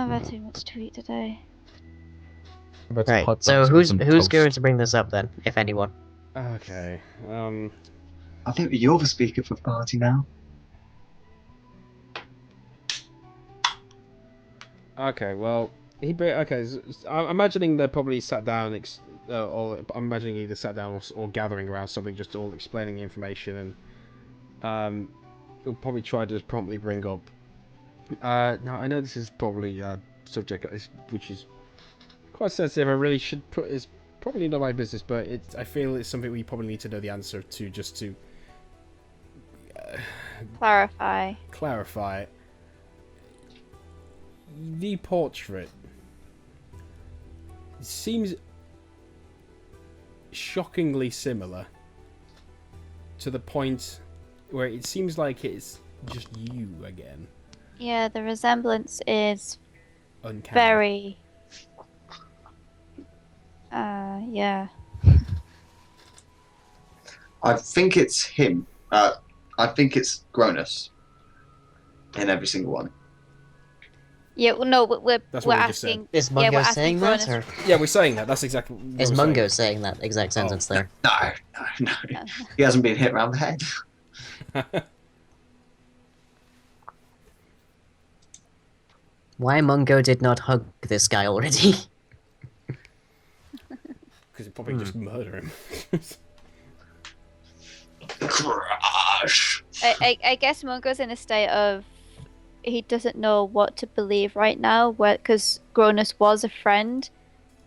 I've had too much to eat today. Right, so who's going to bring this up then, if anyone? Okay. I think you're the speaker for the party now. Okay. Well, I'm imagining they probably sat down, or I'm imagining either sat down or gathering around something, just all explaining the information, and we'll probably try to just promptly bring up. Now I know this is probably a subject which is quite sensitive. I really should put is probably not my business, but I feel it's something we probably need to know the answer to, just to clarify. The portrait seems shockingly similar to the point where it seems like it's just you again. Yeah, the resemblance is Uncanny. very... yeah. I think it's him. I think it's Gronus in every single one. Yeah, well, no, we're That's what we just asking... Is yeah, we're Mungo asking saying that, Cronus- or Yeah, we're saying that. That's exactly what is we're Mungo saying. saying that exact sentence there? No. He hasn't been hit around the head. Why Mungo did not hug this guy already? Because he'd probably just murder him. Crash. I guess Mungo's in a state of... he doesn't know what to believe right now, because Gronus was a friend,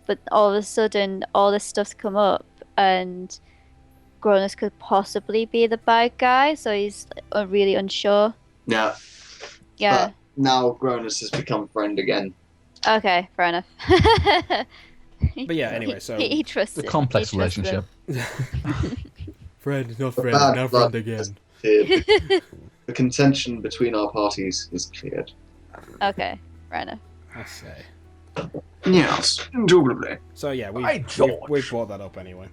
but all of a sudden all this stuff's come up, and Gronus could possibly be the bad guy, so he's really unsure. Yeah. Yeah. But now Gronus has become friend again. Okay, fair enough. But yeah, anyway, so he trusts The it. complex He trusts relationship. friend, not The friend, bad now blood friend again. has cleared. The contention between our parties is cleared. Okay, fair enough. I say. Yes, indubitably. So yeah, By George. we brought that up anyway.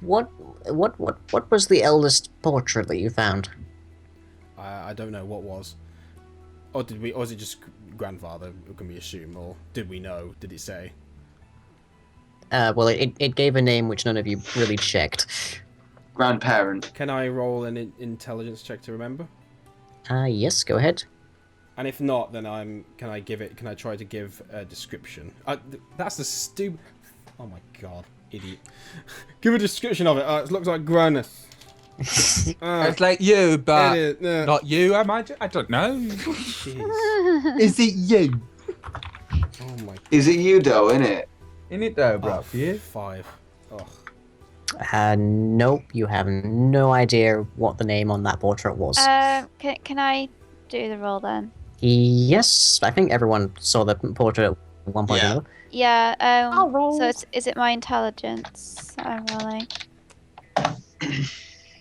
What was the eldest portrait that you found? I don't know what was. Or did we? Or was it just grandfather? Can we assume? Or did we know? Did it say? Well, it gave a name which none of you really checked. Grandparent. Can I roll an intelligence check to remember? Yes, go ahead. And if not, then Can I try to give a description? That's the stupid. Oh my god, idiot! Give a description of it. It looks like Gronus. It's like you, but Idiot, no. not you, I imagine. I don't know. Jeez. Is it you? Oh my. Is it you, though, innit? In it though, bro. Yeah. 5. Oh. Nope, you have no idea what the name on that portrait was. Can I do the roll then? Yes, I think everyone saw the portrait at one point or Yeah. another. Yeah. I'll roll. So is it my intelligence that I'm rolling?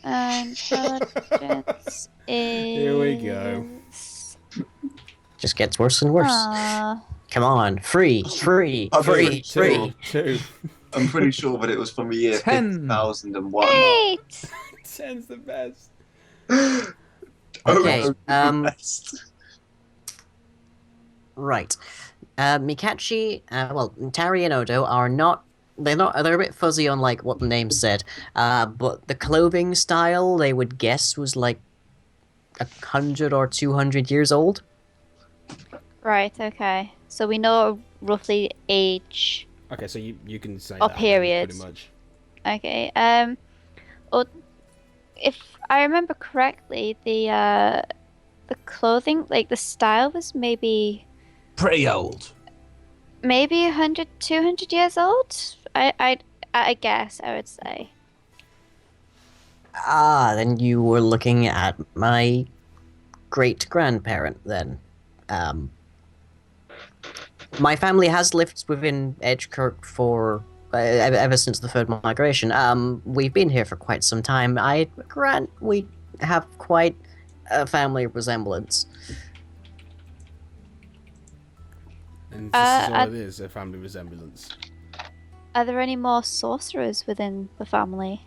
Intelligence is... Here we go. Just gets worse and worse. Aw. Come on, free. Two. I'm pretty sure that it was from the year 10. 5001. 8! 10's the best. Okay, Best. Right. Mikachi, Tari and Odo are not... They're a bit fuzzy on, like, what the name said. But the clothing style, they would guess, was, like, 100 or 200 years old. Right, okay. So we know roughly age. Okay, so you can say Or that periods. pretty much. Okay. If I remember correctly, the clothing, like the style, was maybe Pretty old. 100, 200 years old. I guess I would say. Then you were looking at my great-grandparent, then. My family has lived within Edgekirk for... ever since the third migration. We've been here for quite some time. I grant we have quite a family resemblance. And this is all it is, a family resemblance. Are there any more sorcerers within the family?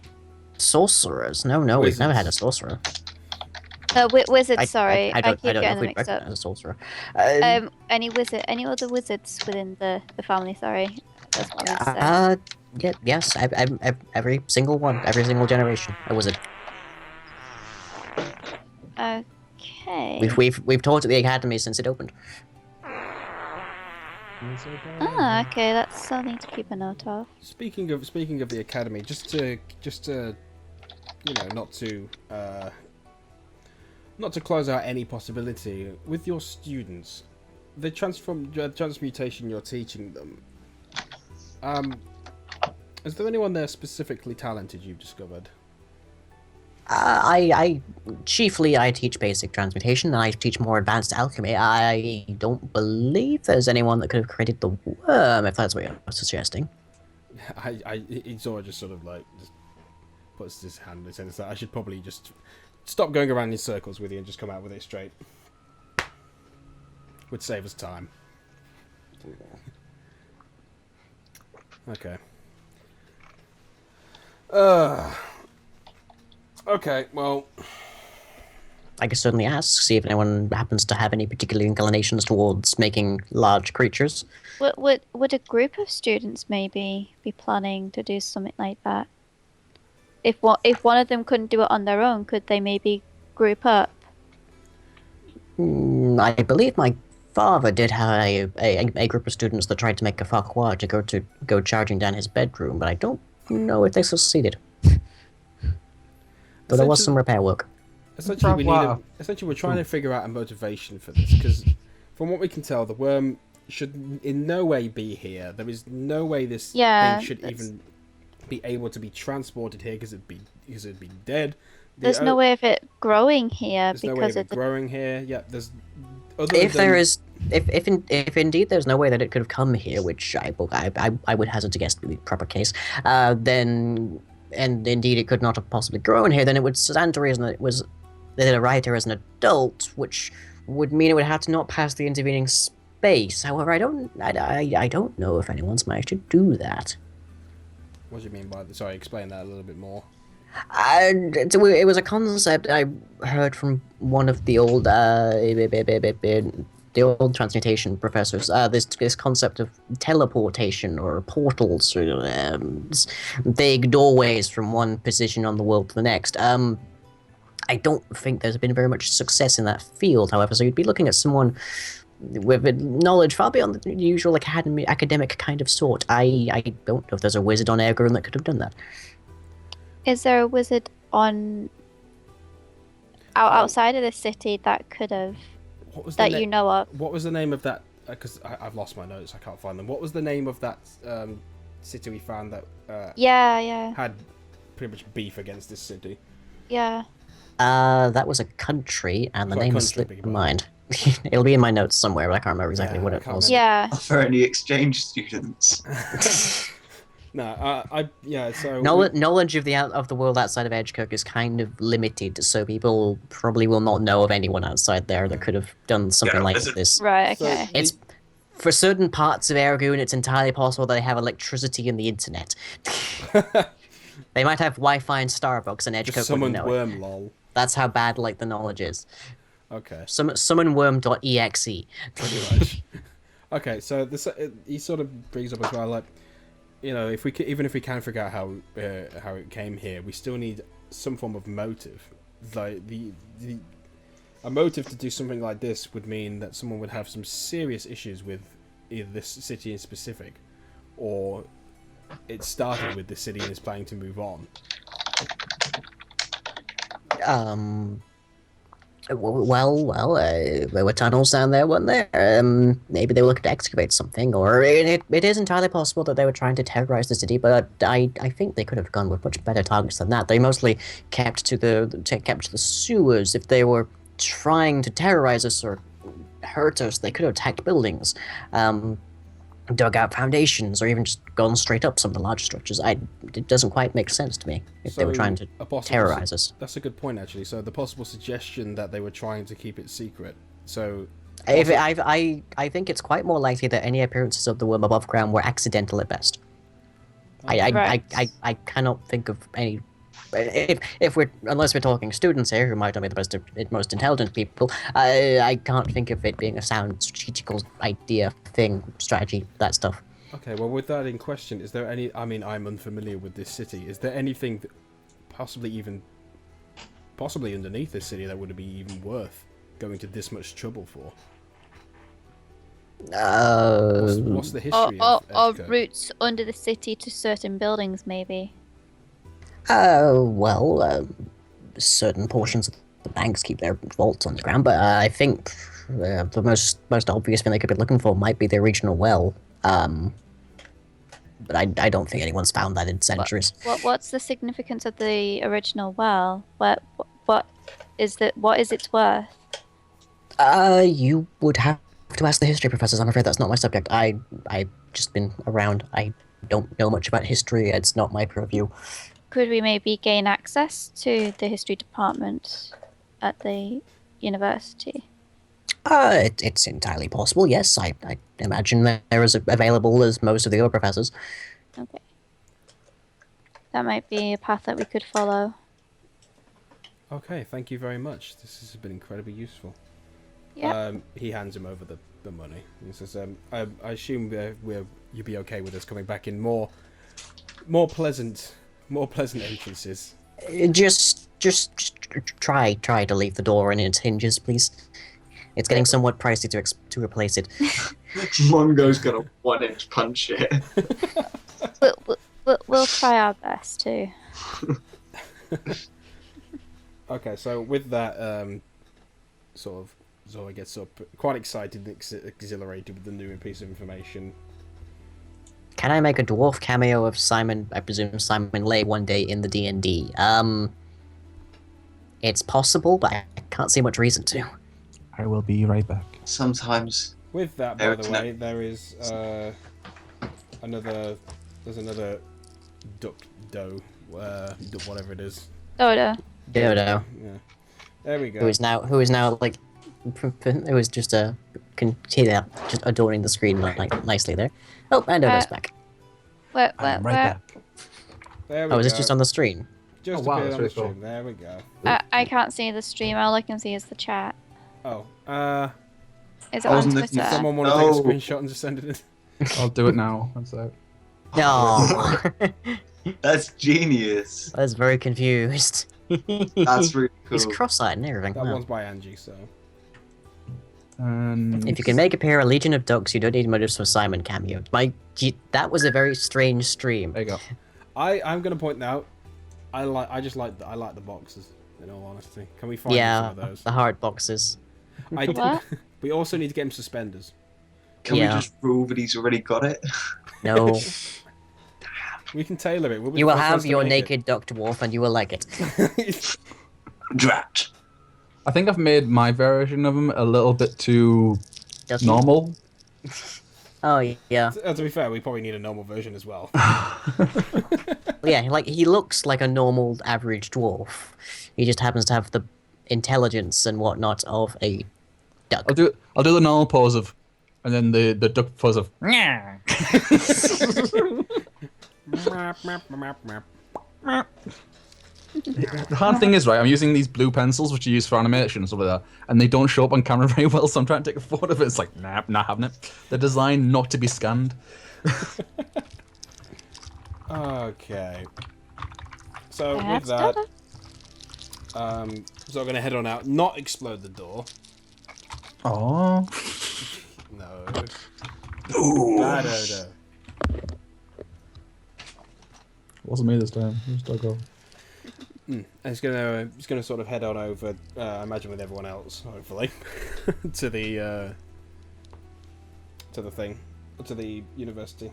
Sorcerers? No, we've never had a sorcerer. Wizard. I, Sorry, I don't keep know getting if them we'd mixed up. recognize a sorcerer. Any other wizards within the family? Sorry, that's what I meant to say. Yeah, yes, every single one, every single generation, a wizard. Okay. We've taught at the academy since it opened. Ah, okay. That's something to keep a note of. Speaking of the academy, just to you know, not to close out any possibility with your students, the transmutation you're teaching them. Is there anyone there specifically talented you've discovered? I chiefly I teach basic transmutation, and I teach more advanced alchemy. I don't believe there's anyone that could have created the worm, if that's what you're suggesting. He sort of just puts his hand in his head and says, I should probably just stop going around in circles with you and just come out with it straight. Would save us time. Okay. Okay, well... I could certainly ask, see if anyone happens to have any particular inclinations towards making large creatures. Would a group of students maybe be planning to do something like that? If one of them couldn't do it on their own, could they maybe group up? I believe my father did have a group of students that tried to make a farquhar to go charging down his bedroom, but I don't know if they succeeded. But there was some repair work. Essentially, we're trying to figure out a motivation for this, because from what we can tell, the worm should in no way be here. There is no way this thing should even be able to be transported here, because it'd be dead. There's no way of it growing here There's no way of it growing here. Yeah, there's. If indeed there's no way that it could have come here, which I would hazard to guess to be the proper case, then and indeed it could not have possibly grown here, then it would stand to reason that it arrived here as an adult, which would mean it would have to not pass the intervening space. However, I don't know if anyone's managed to do that. What do you mean by that? Sorry, explain that a little bit more. It was a concept I heard from one of the old transmutation professors. This concept of teleportation or portals, or vague doorways from one position on the world to the next. I don't think there's been very much success in that field, however, so you'd be looking at someone with knowledge far beyond the usual academic kind of sort. I don't know if there's a wizard on Airgrown that could have done that. Is there a wizard on outside of the city that could have you know of? What was the name of that? Because I've lost my notes. I can't find them. What was the name of that city we found that had pretty much beef against this city? Yeah. That was a country, and the name is slipped my mind. It'll be in my notes somewhere, but I can't remember exactly what it was. Yeah. Are there any exchange students? No, so knowledge of the world outside of Edgekirk is kind of limited, so people probably will not know of anyone outside there that could have done something like this. Right. Okay. It's for certain parts of Aragoon, it's entirely possible that they have electricity and the internet. They might have Wi-Fi and Starbucks, and Edgekirk wouldn't know worm, it. lol. That's how bad the knowledge is. Okay. Summonworm.exe. Pretty much. Okay, so he sort of brings up as well, like, you know, even if we can figure out how it came here, we still need some form of motive. Like a motive to do something like this would mean that someone would have some serious issues with either this city in specific, or it started with this city and is planning to move on. Well, there were tunnels down there, weren't there? Maybe they were looking to excavate something, or it is entirely possible that they were trying to terrorize the city, but I think they could have gone with much better targets than that. They mostly kept to the sewers. If they were trying to terrorize us or hurt us, they could have attacked buildings, dug out foundations, or even just gone straight up some of the larger structures. It doesn't quite make sense to me if they were trying to terrorize us. That's a good point, actually. So the possible suggestion that they were trying to keep it secret. So I think it's quite more likely that any appearances of the worm above ground were accidental at best. I cannot think of any if we're unless we're talking students here who might not be the most intelligent people, I can't think of it being a sound strategical idea, thing, strategy, that stuff. Okay, well, with that in question, is there any... I mean, I'm unfamiliar with this city. Is there anything that possibly underneath this city that would be even worth going to this much trouble for? What's the history Or of Edgecote? routes under the city to certain buildings, maybe. Certain portions of the banks keep their vaults underground, but I think the most obvious thing they could be looking for might be the regional well. But I don't think anyone's found that in centuries. What's the significance of the original well? What is its worth? You would have to ask the history professors. I'm afraid that's not my subject. I've just been around. I don't know much about history. It's not my purview. Could we maybe gain access to the history department at the university? It's entirely possible, yes. I imagine they're as available as most of the other professors. Okay. That might be a path that we could follow. Okay, thank you very much. This has been incredibly useful. Yeah. He hands him over the money. He says, I assume you'll be okay with us coming back in more pleasant entrances. Just try to leave the door in its hinges, please. It's getting somewhat pricey to replace it. Mongo's got a 1-inch punch here. We'll try our best too. Okay, so with that, sort of, Zoe gets up, quite excited and exhilarated with the new piece of information. Can I make a dwarf cameo of Simon? I presume Simon Lay one day in the D&D. It's possible, but I can't see much reason to. I will be right back. Sometimes. With that, by the way, there is another duck doe, whatever it is. Dodo. Dodo. Yeah. There we go. Who is now like, it was just just adorning the screen like nicely there. Oh, and Dodo's back. Where? I'm right back. There we Oh, is this go. just on the stream? Just Oh, wow, appeared that's on the really cool. stream. There we go. I can't see the stream. All I can see is the chat. Oh, Is it I on wasn't Twitter? listening. someone want to take a No. screenshot and just send it in? I'll do it now. That's it. No, That's genius. I was very confused. That's really cool. He's cross-eyed and everything. That Wow. one's by Angie, so. And If you can make appear a legion of ducks, you don't need motives for Simon cameo. That was a very strange stream. there you go. I'm gonna point out, I like the boxes. In all honesty, can we find Yeah, some of those? the hard boxes. What? We also need to get him suspenders. Can Yeah. we just rule that he's already got it? No, We can tailor it. We'll be you the will first have ones to your make naked duck dwarf, and you will like it. it. Drat. I think I've made my version of him a little bit too Ducky. normal. Oh yeah, To be fair, we probably need a normal version as well. yeah. Like he looks like a normal average dwarf. He just happens to have the intelligence and whatnot of a duck. I'll do the normal pose of, and then the duck pose of. The hard thing is, right, I'm using these blue pencils which you use for animation and stuff like that, and they don't show up on camera very well, so I'm trying to take a photo of it. It's like, nah, not having it. They're designed not to be scanned. Okay. So with That's that, Dodo. so I'm gonna head on out, not explode the door. Oh. No. Bad odor. Wasn't me this time. Where's Doggo? And it's gonna sort of head on over. I imagine with everyone else, hopefully, to the thing, to the university.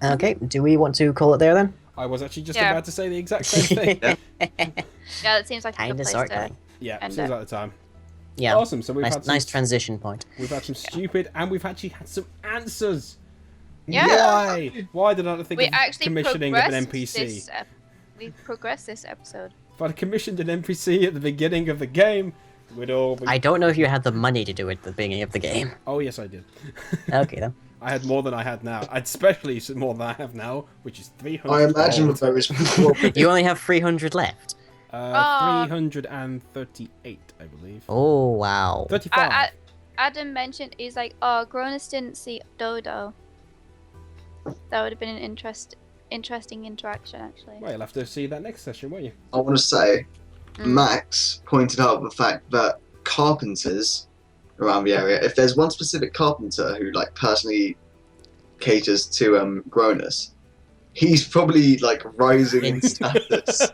Okay, do we want to call it there then? I was actually just Yeah. about to say the exact same thing. Yeah, it seems like a good Kinda place sort to of. Yeah, And, seems like the time. Yeah. Awesome. So we've Nice, had some, nice transition point. we've had some stupid, and we've actually had some answers. Yeah. Why did I not think We of actually commissioning of an progressed NPC? this. We progressed this episode. If I'd commissioned an NPC at the beginning of the game, we'd all be... I don't know if you had the money to do it at the beginning of the game. Oh, yes, I did. Okay then. I had more than I had now. Especially more than I have now, which is 300. I imagine gold. there is probably You only have 300 left. 338, I believe. Oh, wow. 35. Adam mentioned he's like, oh, Gronus didn't see Dodo. That would have been an interesting interaction, actually. Well, you'll have to see that next session, won't you? I want to say, Mm. Max pointed out the fact that carpenters around the area, if there's one specific carpenter who like personally caters to Gronus, he's probably like rising in status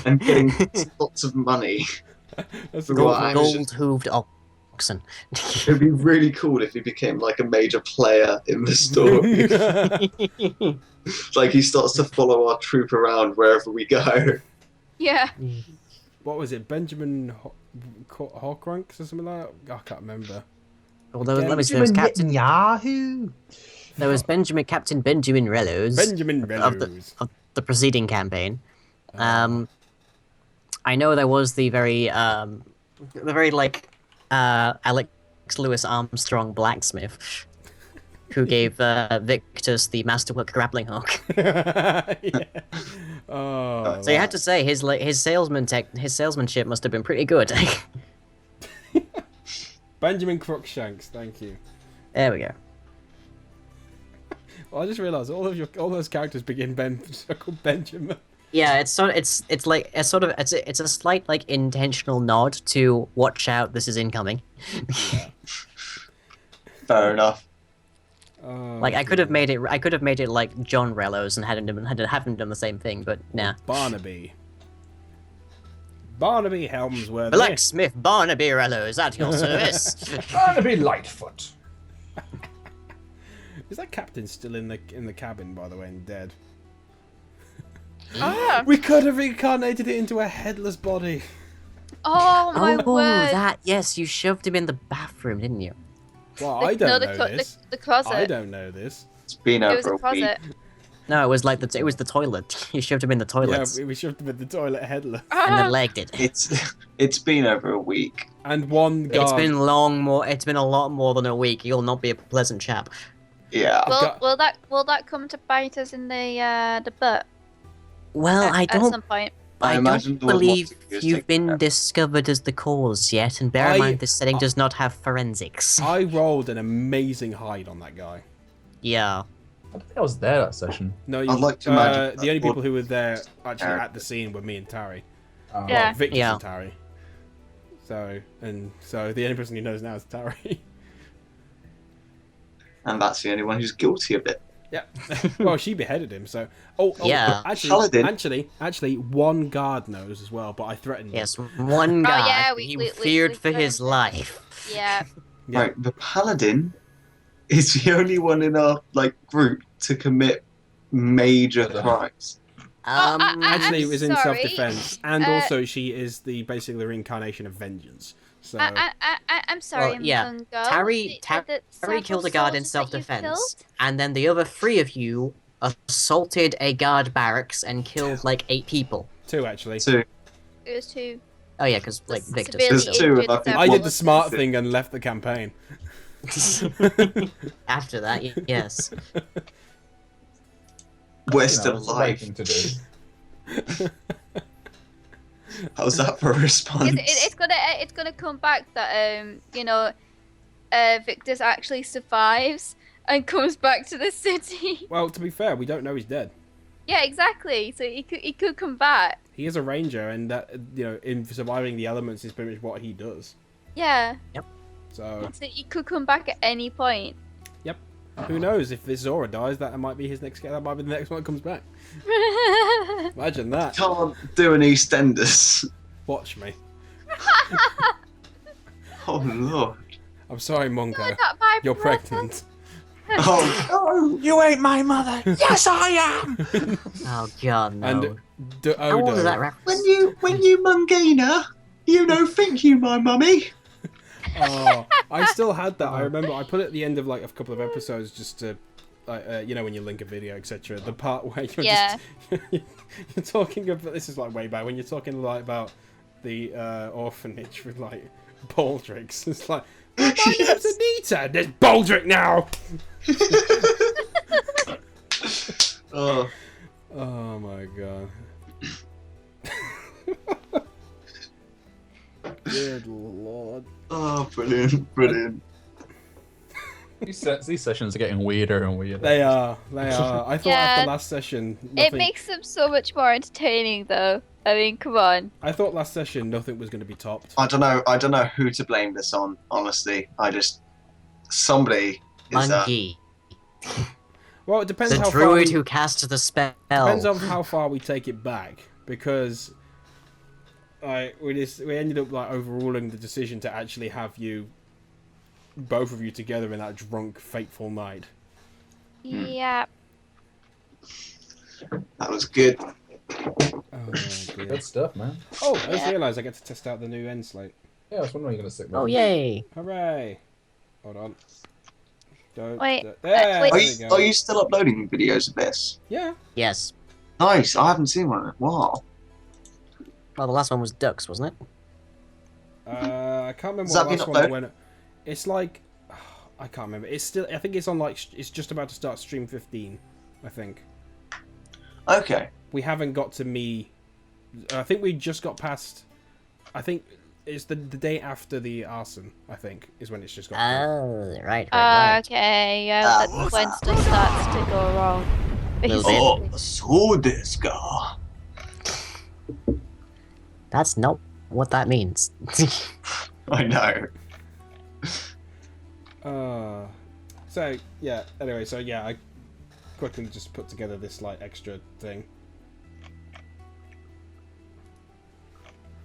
and getting lots of money. That's Go good. on. Gold-hooved oxen. It'd be really cool if he became like a major player in the story. Like he starts to follow our troop around wherever we go. Yeah. What was it? Benjamin Hawkrunks or something like that? I can't remember. Although, let me see, there was Yahoo! There was Captain Benjamin Rellows Benjamin of Rellows. the preceding campaign. I know there was the very like Alex Lewis Armstrong blacksmith who gave Victus the masterwork grappling hook. Yeah. Oh, So you had to say his salesmanship must have been pretty good. Benjamin Crookshanks, thank you. There we go. Well, I just realised all those characters begin called Benjamin. Yeah, it's a slight like intentional nod to watch out, this is incoming. Fair enough. Oh, Like I could have made it like John Rellows and had him done the same thing, but nah. Barnaby Helmsworth. Blacksmith Barnaby Rellows at your service. Barnaby Lightfoot. Is that captain still in the cabin, by the way, and dead? Oh, We could have reincarnated it into a headless body. oh my Oh, word. that yes, you shoved him in the bathroom, didn't you? Well, I don't know this. The closet. I don't know this. It's been It was over a a closet. week. No, it was like the toilet. You shoved him in the toilet Yeah, we shoved him in the toilet headless. and then legged it. It's been over a week. And one guard. It's been a lot more than a week. You'll not be a pleasant chap. Yeah. Will that come to bite us in the butt Well, I at don't some point? I imagine don't Lord believe Montague is you've taking been care. discovered as the cause yet, and bear in mind this setting does not have forensics. I rolled an amazing hide on that guy. Yeah. I think I was there that session. No, I'd like to imagine the only that people who were there actually Eric. at the scene were me and Tari. Yeah. Well, Victor Yeah. and Tari. So the only person who knows now is Tari. And that's the only one who's guilty of it. Yeah. Well, she beheaded him. So. Yeah. Actually, one guard knows as well. But I threatened him. Yes, one guy. yeah, he we feared for his learned. life. Yeah. Yeah. Right, the paladin is the only one in our group to commit major crimes. Actually, it was in sorry. self-defense, and also she is basically the reincarnation of vengeance. So I'm sorry, Well, yeah. Mungo. Tari several killed a guard in soldiers that you self-defense, killed? and then the other 3 of you assaulted a guard barracks and killed like 8 people. 2 actually. So It was 2. Oh yeah, because like Victor. Severely There's two, injured and I think several I did the others. smart thing and left the campaign. After that, yes. we're still It's the right alive. thing to do. How's that for a response? It's gonna come back that Victus actually survives and comes back to the city. Well, to be fair, we don't know he's dead. Yeah, exactly. So he could come back. He is a ranger, and that in surviving the elements is pretty much what he does. Yeah. So So he could come back at any point. who knows if this Zora dies, that might be his next. That might be the next one that comes back. Imagine that. Can't do an EastEnders. Watch me. Oh lord. I'm sorry, Mongo. Not my You're brother. pregnant. Oh You ain't my mother. Yes, I am. Oh god, no. And How old is that Odo. reference? when you Mungina, you don't think you my mummy. Oh, I still had that. I remember I put it at the end of like a couple of episodes just to, when you link a video, etc. The part where you're Yeah. just you're talking about this is like way back when you're talking like about the orphanage with like baldricks. It's like, my name's Anita. There's baldric now. Oh, Oh my god. Good lord. oh, brilliant, brilliant. These sessions are getting weirder and weirder. They are. I thought Yeah. after last session, It nothing. makes them so much more entertaining, though. I mean, come on. I thought last session nothing was going to be topped. I don't know who to blame this on. Honestly, somebody is Monkey. Well, it depends The how far druid we, who cast the spell. depends on how far we take it back, because we ended up like overruling the decision to actually have both of you together in that drunk, fateful night. Yeah. that was good. Oh dear. Good stuff, man. Oh, I just Yeah. realised I get to test out the new end slate. Yeah, I was wondering you're gonna stick. Oh, yay. Hooray! Hold on. Wait, There actually- we go. Are you still uploading videos of this? Yeah. Yes. Nice. I haven't seen one in a while. Well, the last one was ducks, wasn't it? I can't remember Has what that the been last one that uploaded? went. It's like I can't remember. It's still. I think it's on like it's just about to start stream 15. I think Okay. we haven't got to me. I think we just got past. I think it's the day after the arson. I think is when it's just got. Oh, right. Okay, yeah, Ah, that's when stuff starts to go wrong. Little Basically. bit. Oh, so this guy. That's not what that means. I know. So yeah. Anyway, so yeah, I quickly just put together this like extra thing.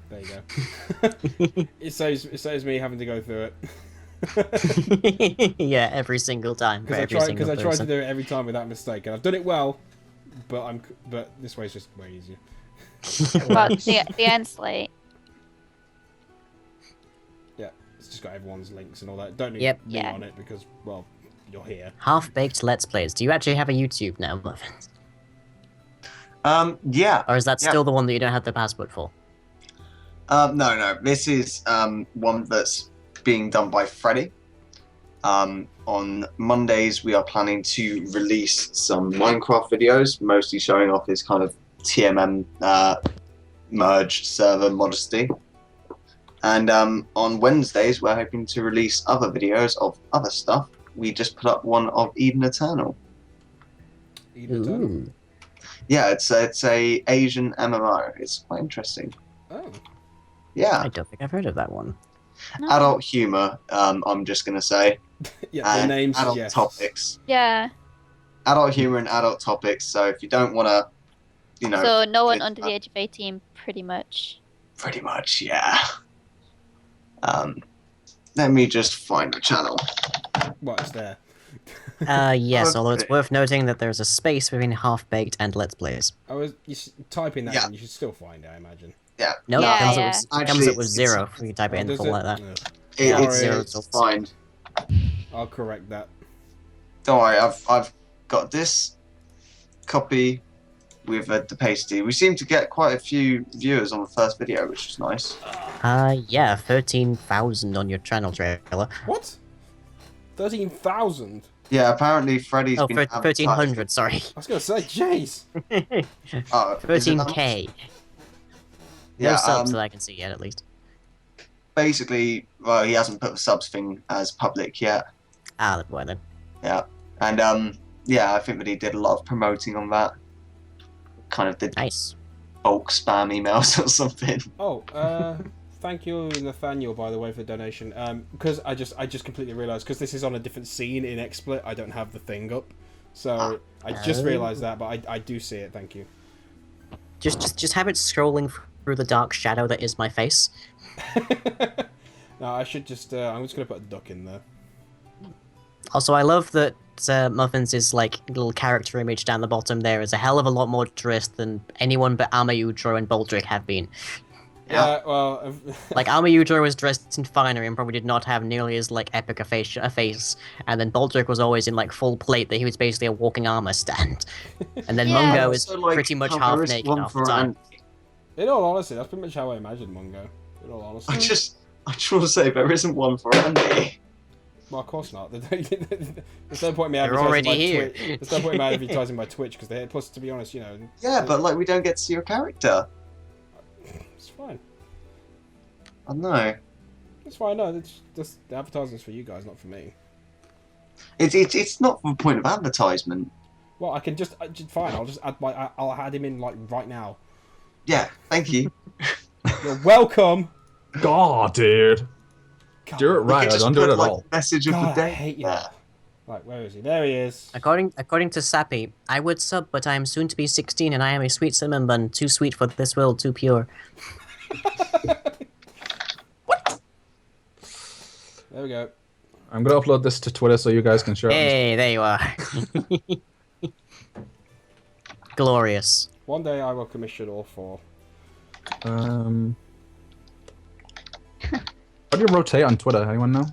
There you go. it saves me having to go through it. Yeah, every single time. For Because every I single try to person. do it every time without mistake, and I've done it well, but this way is just way easier. But the end slate. Yeah, it's just got everyone's links and all that. Don't need Yep. me Yeah. on it because well, you're here. Half-baked Let's Plays. Do you actually have a YouTube now, Muffins? Yeah. Or is that Yeah. still the one that you don't have the password for? No. This is one that's being done by Freddy. On Mondays, we are planning to release some Minecraft videos, mostly showing off his kind of TMM merged server modesty. And on Wednesdays, we're hoping to release other videos of other stuff. We just put up one of Eden Eternal. Eden Eternal. Ooh. Yeah, it's a Asian MMO. It's quite interesting. Oh, Yeah, I don't think I've heard of that one. No. adult humor. I'm just gonna say, yeah. The and name adult suggests. topics. Yeah. Adult humor and adult topics. So if you don't want to, So no one it's under the age of 18, pretty much. pretty much, yeah. Let me just find the channel. Well, it's there. Yes, although it's Okay. worth noting that there's a space between Half-baked and Let's Plays. Typing that Yeah. in, you should still find it, I imagine. Yeah, No, Yeah, it comes, yeah. Up, with, Actually, comes up with it's- zero if you type it Oh, in does full it? like that. Ugh. Yeah, it's Sorry. it's fine. I'll correct that. Don't worry, I've got this copy with the pasty. We seem to get quite a few viewers on the first video, which is nice. Yeah, 13,000 on your channel trailer. What? 13,000? Yeah, apparently Freddy's Oh, been 1,300, sorry. I was gonna say, jeez. Oh, is it that much? 13k. No Yeah, subs that I can see yet, at least. basically, well, he hasn't put the subs thing as public yet. Ah, that's why then. Yeah, and yeah, I think that he did a lot of promoting on that. Kind of did Nice. bulk spam emails or something. Oh, thank you, Nathaniel, by the way, for the donation. Because I just completely realised, because this is on a different scene in XSplit, I don't have the thing up. So I just Oh. realised that, but I do see it, thank you. Just have it scrolling through the dark shadow that is my face. No, I should just, I'm just going to put a duck in there. Also, I love that Muffins' like little character image down the bottom there is a hell of a lot more dressed than anyone but Amayudro and Baldric have been. Yeah. Well, Like Amayudro was dressed in finery and probably did not have nearly as like epic a face, and then Baldric was always in like full plate that he was basically a walking armor stand. And then Yeah. Mungo is Also, like, pretty much how half there is naked one half the for time. In all honesty, that's pretty much how I imagined Mungo. In all honesty. I just want to say there isn't one for Andy. Well, of course not. There's no point in me You're advertising already my here. Twitch. There's no point in me advertising my Twitch because they. Plus, to be honest, you know. Yeah, but like we don't get to see your character. It's fine. I know. It's fine. No, it's just the advertising's for you guys, not for me. It's not from a point of advertisement. Well, I can just fine. I'll just add I'll add him in like right now. Yeah, thank you. You're welcome. God, dude. God, Do it You right, could or just don't do put, it at like, all. Message of the God, I day. hate you. there. Right, where is he? There he is. According to Sappy, I would sub, but I am soon to be 16, and I am a sweet cinnamon bun, too sweet for this world, too pure. There we go. I'm gonna upload this to Twitter so you guys can share it. Hey, there you are. Glorious. One day I will commission all 4. How do you rotate on Twitter? Anyone know?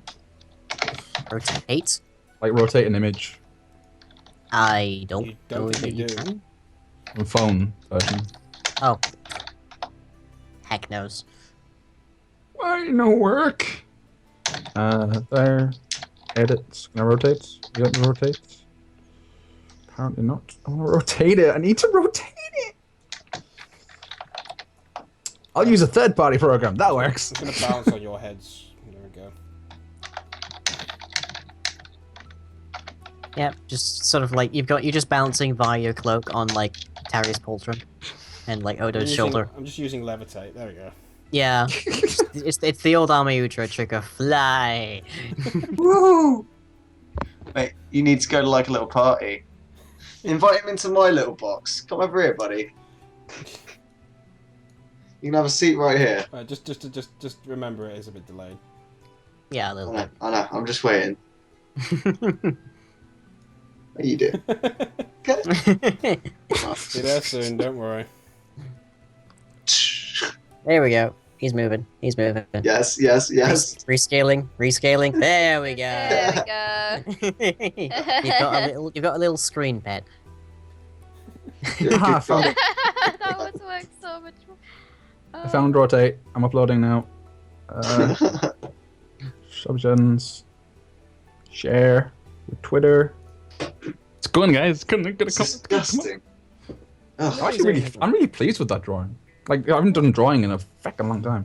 Rotate? Like rotate an image I don't You don't know think that you you do? can. on phone version. Oh. Heck knows. Why no work? There. Edit. Can I rotate? You got to rotate? Apparently not. I want to rotate it. I need to rotate it. I'll use a third-party program. That works. It's gonna bounce on your heads. There we go. Yep, just sort of like you're just bouncing via your cloak on like Tarry's pauldron and like Odo's shoulder. I'm just using levitate. There we go. Yeah, it's the old Army Utra trigger. Fly. Woo! Mate, you need to go to like a little party. Invite him into my little box. Come over here, buddy. You can have a seat right here. Just remember it is a bit delayed. Yeah, a little bit. I know. I'm just waiting. How you doing? Good. Be there soon. Don't worry. There we go. He's moving. He's moving. Yes. Rescaling. There we go. There we go. You've got a little screen pet. You're a good guy. That would work so much more. I found rotate. I'm uploading now. Subgens. Share. With Twitter. It's going, guys. It's gonna come. Disgusting. Ugh. I'm really pleased with that drawing. Like I haven't done drawing in a fucking long time.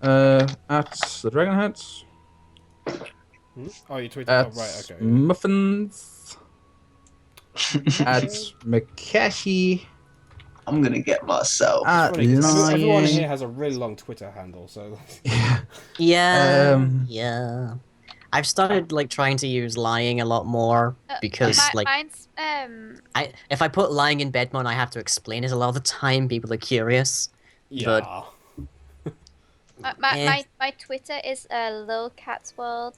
At the Dragon Hats. Oh, you tweeted. At Oh, right. Okay. Muffins. At Makashi. I'm gonna get myself. At Funny, 'cause everyone here Lion. has a really long Twitter handle, so. Yeah. Um, Yeah. I've started like trying to use lying a lot more because like Mine's if I put lying in bed mode, I have to explain it a lot of the time. People are curious. Yeah. my Twitter is Lil Cat's World.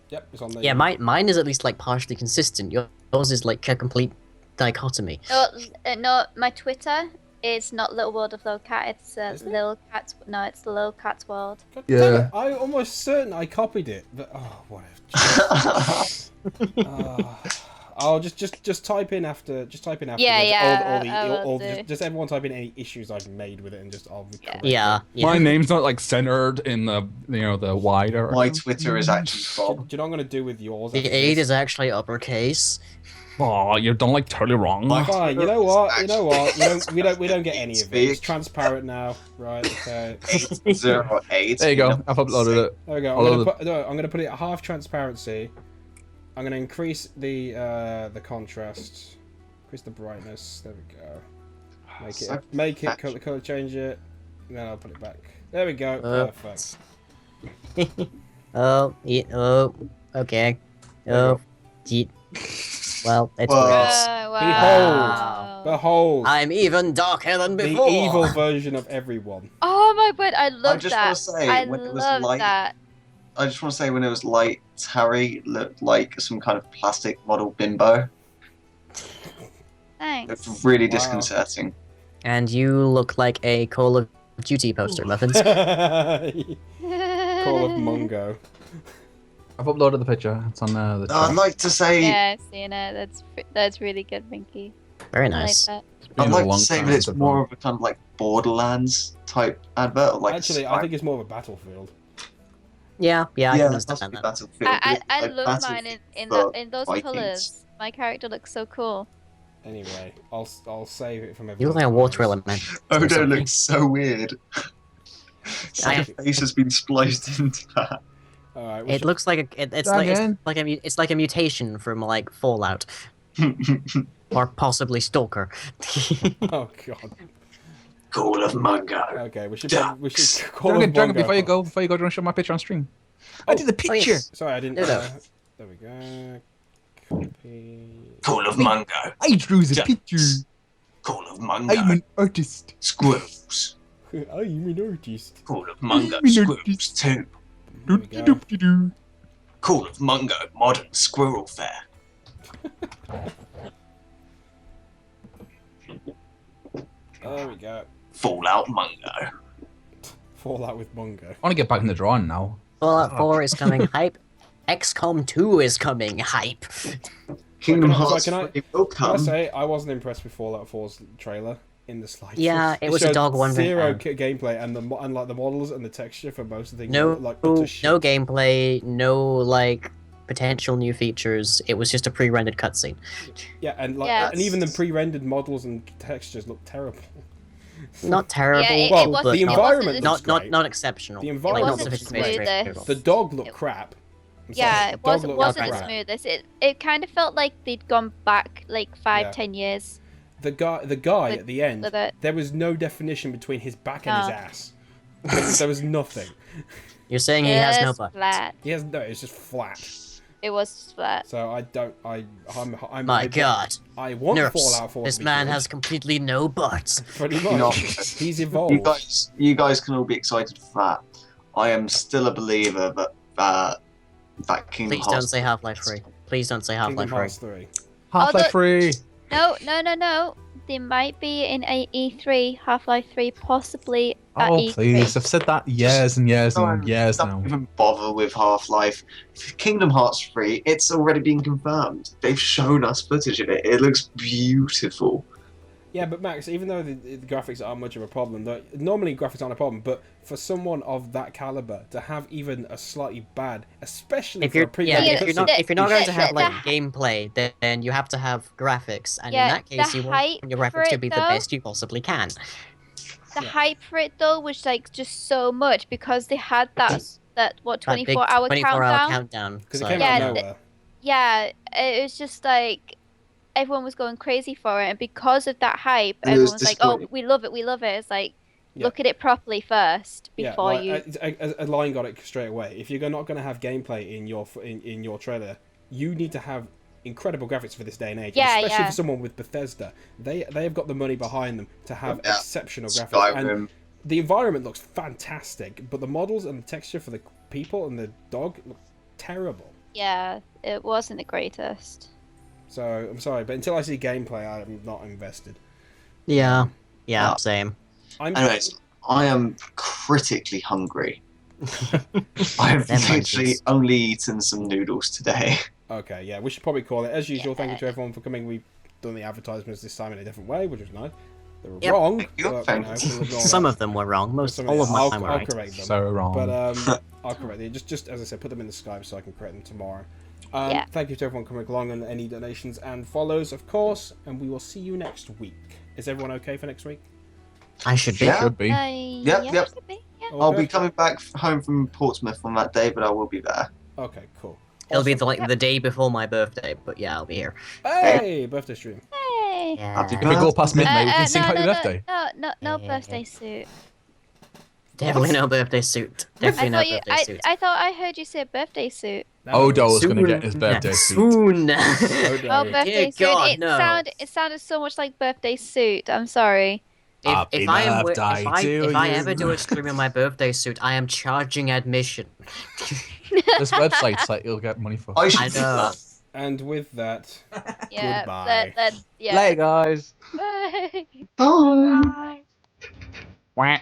Yep, it's on there. Yeah, mine is at least like partially consistent. Yours is like a complete dichotomy. No, my Twitter is not Little World of Lil Cat. It's Isn't it? Lil Cat's. No, it's Lil Cat's World. God Yeah. damn it, I'm almost certain I copied it, but oh, whatever. I'll just type in after. Just type in after. Yeah, I will do. Just everyone type in any issues I've made with it, and I'll. correct Yeah. it. My name's not like centered in the the wider. My Twitter is actually Bob. Do you know what I'm gonna do with yours? The after 8 this? is actually uppercase. Oh, you've done like totally wrong. My- Fine. You know what? You know what? We don't get any of it. It's Speak. transparent now, right? Okay. 808. There you go. I've uploaded it. There we go. I'm gonna put it at half transparency. I'm gonna increase the contrast, increase the brightness. There we go. Make it color change it, and then I'll put it back. There we go. Perfect. Oh, yeah, oh, okay. Oh, gee. Well, it's Whoa. gross. Wow. Behold, I'm even darker than the before. evil version of everyone. Oh my god, I love just that. wanna say, I when it was love light- that. I just want to say, when it was light, Harry looked like some kind of plastic model bimbo. Thanks. It's really Wow. disconcerting. And you look like a Call of Duty poster, Muffins. Call of Mungo. I've uploaded the picture. It's on the I'd like to say, Yeah, I've seen it. That's really good, Minky. Very I like nice. that. Been I'd a like to long say time that it's since I've more run. of a kind of like Borderlands type advert. Or like Actually, I think it's more of a Battlefield. Yeah, I can understand possibly that. Battlefield. but I, it's I like love mine Battlefield in for in those Vikings. colours. My character looks so cool. Anyway, I'll save it from You everyone. look like a water element. Odo or something. looks so weird. His face has been spliced into that. All right. It looks like it's Dragon. like a mutation from like Fallout or possibly Stalker. Oh god. Call of Mungo. Okay, we should Ducks. call Dragon, up Dragon, Bongo. before you go, do you want to show my picture on stream? I Oh, did the oh, picture. yes. Sorry, I didn't. No, no. There we go. Copy. Call of Mungo. I drew the Ducks. picture. Call of Mungo. I'm an artist. Squirrels. I'm an artist. Call of Mungo. I'm an Squirrels artist. too. There we go. Doop-de-doop-de-doo. Call of Mungo. Modern Squirrel Fair. There we go. Fallout Mungo. Fallout with Bongo. I want to get back in the drawing now. Fallout 4 is coming hype. XCOM 2 is coming hype. Kingdom can I- Hearts can I- 3 will Can I come. say I wasn't impressed with Fallout 4's trailer in the slightest. Yeah, it was a showed dog one zero round. gameplay and like the models and the texture for most of the things. No, look like utter shit. no gameplay, no like potential new features. It was just a pre-rendered cutscene. Yeah, and like Yeah. and even the pre-rendered models and textures look terrible. Not terrible, Yeah, it Well, wasn't, the it wasn't environment as- looks not great. not exceptional. The Like, environment not wasn't sophisticated. smoothest. The dog looked It- crap. I'm Yeah, sorry, it the dog wasn't looked wasn't crap. as smooth as it kind of felt like they'd gone back like 5-10 Yeah. years. The guy With- at the end, with it. there was no definition between his back and his No. ass. There was nothing. You're saying he has no Just butt. flat. He has no. It's just flat. It was flat. So I don't. I'm. My God, I want Fallout Nerfs. 4 This to be man good. has completely no butt. Pretty You know, much. He's evolved. you guys can all be excited for that. I am still a believer that that Kingdom Please don't Hearts. say Half-Life 3. Please don't say Kingdom Half-Life 3. Hearts 3. Half-Life the- 3. No. They might be in a E3, Half-Life 3, possibly at Oh, E3. please. I've said that years and years and years Don't now. even bother with Half-Life. Kingdom Hearts 3, it's already been confirmed. They've shown us footage of it. It looks beautiful. Yeah, but Max, even though the graphics aren't much of a problem, normally graphics aren't a problem, but for someone of that caliber to have even a slightly bad, especially If for you're a pre Yeah, if you're not going to have the- like gameplay, then you have to have graphics, and Yeah, in that case, the you hype want your for graphics to it, be the though- best you possibly can. The Yeah. hype for it though was like just so much because they had that what That big 24-hour 24-hour countdown. countdown. because so- it came Yeah, out of nowhere. Yeah, it was just like everyone was going crazy for it, and because of that hype, And it was everyone was like, "Oh, disappointing. we love it." It's like Yeah. look at it properly first Yeah, before like, you. a line got it straight away. If you're not going to have gameplay in your trailer, you need to have incredible graphics for this day and age. Yeah, especially yeah. for someone with Bethesda, they have got the money behind them to have Yeah. exceptional graphics. And Skyrim. the environment looks fantastic, but the models and the texture for the people and the dog look terrible. Yeah, it wasn't the greatest. So I'm sorry, but until I see gameplay, I'm not invested. Yeah, Yeah. same. I'm Anyways, I am critically hungry. I have Them literally munchies. only eaten some noodles today. okay. Yeah, we should probably call it as usual. Thank you to everyone for coming. We've done the advertisements this time in a different way, which was nice. They were Yep. wrong. Thank you, but, thank know, you. we'll ignore Some that. of them were wrong. Most Some all of I'll, mine were I'll right. correct them. So wrong. But I'll correct it. Just as I said, put them in the Skype so I can correct them tomorrow. Yeah. Thank you to everyone coming along and any donations and follows, of course. And we will see you next week. Is everyone okay for next week? I should be. Yeah. Should be. Yeah, yep. could be, yeah. All I'll good? be coming back home from Portsmouth on that day, but I will be there. Okay, cool. It'll be Awesome. the day before my birthday, but yeah, I'll be here. Hey, birthday stream. Hey. Yeah. If we go past midnight, we can sing Happy no, Birthday. No, Yeah. birthday suit. Definitely no birthday suit. Definitely no birthday suit. I thought I heard you say birthday suit. Odo's Soon- gonna get his birthday suit. Soon. Okay. Oh, Dear birthday suit. God, it no. sounded so much like birthday suit. I'm sorry. Happy if I am birthday to if I you. ever do a stream in my birthday suit, I am charging admission. This website's like you'll get money for. I should I do know. that. And with that, Yeah. Goodbye. Yeah. Later, guys. Bye. Bye. Wah.